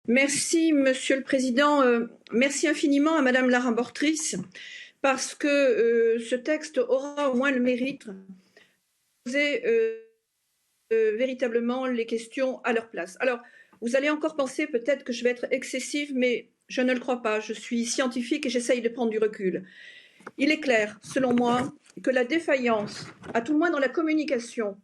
Merci, Monsieur le Président. Merci infiniment à Madame la rapporteure, parce que ce texte aura au moins le mérite de poser véritablement les questions à leur place. Alors, vous allez encore penser peut-être que je vais être excessive, mais je ne le crois pas. Je suis scientifique et j'essaye de prendre du recul. Il est clair, selon moi, que la défaillance, à tout le moins dans la communication,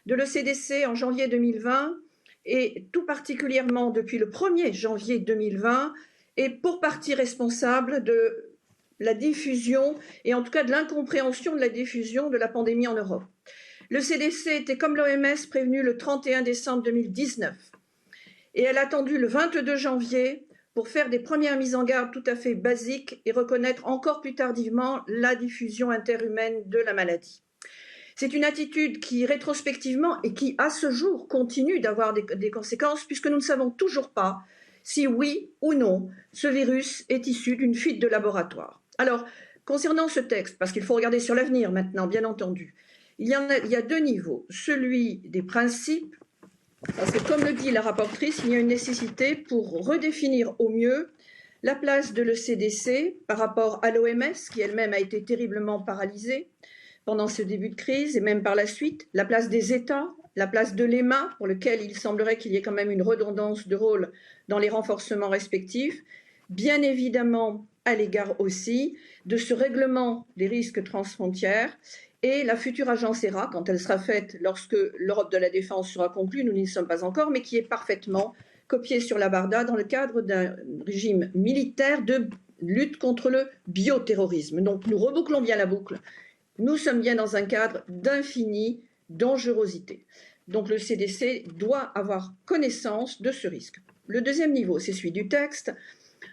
de l'ECDC en janvier 2020, et tout particulièrement depuis le 1er janvier 2020, est pour partie responsable de la diffusion, et en tout cas de l'incompréhension de la diffusion de la pandémie en Europe. Le CDC était comme l'OMS prévenu le 31 décembre 2019, et elle a attendu le 22 janvier pour faire des premières mises en garde tout à fait basiques et reconnaître encore plus tardivement la diffusion interhumaine de la maladie. C'est une attitude qui, rétrospectivement, et qui, à ce jour, continue d'avoir des conséquences, puisque nous ne savons toujours pas si, oui ou non, ce virus est issu d'une fuite de laboratoire. Alors, concernant ce texte, parce qu'il faut regarder sur l'avenir maintenant, bien entendu, il y a deux niveaux. Celui des principes, parce que, comme le dit la rapporteure, il y a une nécessité pour redéfinir au mieux la place de l'ECDC par rapport à l'OMS, qui elle-même a été terriblement paralysée pendant ce début de crise et même par la suite, la place des États, la place de l'EMA, pour lequel il semblerait qu'il y ait quand même une redondance de rôle dans les renforcements respectifs, bien évidemment à l'égard aussi de ce règlement des risques transfrontières et la future agence ERA, quand elle sera faite lorsque l'Europe de la défense sera conclue, nous n'y sommes pas encore, mais qui est parfaitement copiée sur la Barda dans le cadre d'un régime militaire de lutte contre le bioterrorisme. Donc nous rebouclons bien la boucle. Nous sommes bien dans un cadre d'infinie dangerosité. Donc le CDC doit avoir connaissance de ce risque. Le deuxième niveau, c'est celui du texte.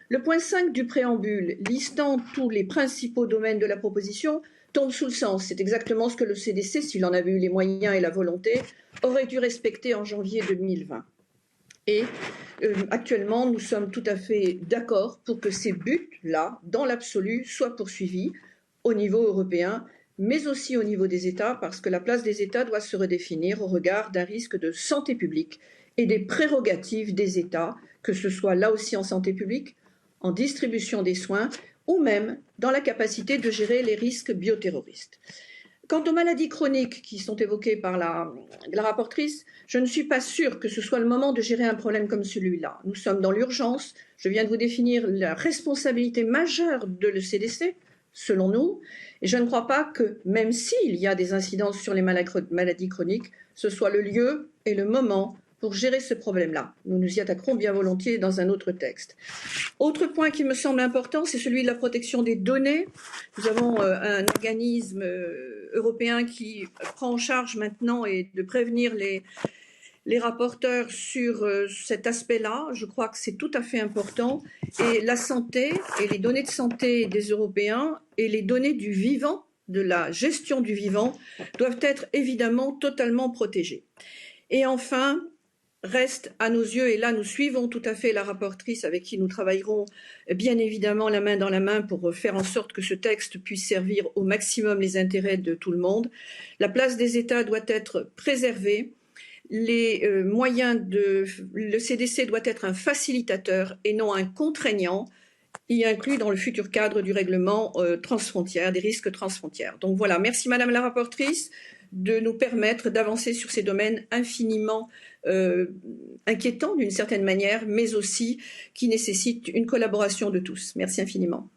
Le point 5 du préambule, listant tous les principaux domaines de la proposition, tombe sous le sens. C'est exactement ce que le CDC, s'il en avait eu les moyens et la volonté, aurait dû respecter en janvier 2020. Et actuellement, nous sommes tout à fait d'accord pour que ces buts-là, dans l'absolu, soient poursuivis au niveau européen, mais aussi au niveau des États, parce que la place des États doit se redéfinir au regard d'un risque de santé publique et des prérogatives des États, que ce soit là aussi en santé publique, en distribution des soins, ou même dans la capacité de gérer les risques bioterroristes. Quant aux maladies chroniques qui sont évoquées par la rapporteure, je ne suis pas sûre que ce soit le moment de gérer un problème comme celui-là. Nous sommes dans l'urgence. Je viens de vous définir la responsabilité majeure de l'ECDC, selon nous, et je ne crois pas que, même s'il y a des incidences sur les maladies chroniques, ce soit le lieu et le moment pour gérer ce problème-là. Nous nous y attaquerons bien volontiers dans un autre texte. Autre point qui me semble important, c'est celui de la protection des données. Nous avons un organisme européen qui prend en charge maintenant et de prévenir les rapporteurs sur cet aspect-là. Je crois que c'est tout à fait important. Et la santé et les données de santé des Européens et les données du vivant, de la gestion du vivant, doivent être évidemment totalement protégées. Et enfin, reste à nos yeux, et là nous suivons tout à fait la rapporteure avec qui nous travaillerons bien évidemment la main dans la main pour faire en sorte que ce texte puisse servir au maximum les intérêts de tout le monde. La place des États doit être préservée. Le CDC doit être un facilitateur et non un contraignant, y inclus dans le futur cadre du règlement transfrontière, des risques transfrontières. Donc voilà, merci Madame la rapporteure de nous permettre d'avancer sur ces domaines infiniment inquiétants d'une certaine manière, mais aussi qui nécessitent une collaboration de tous. Merci infiniment.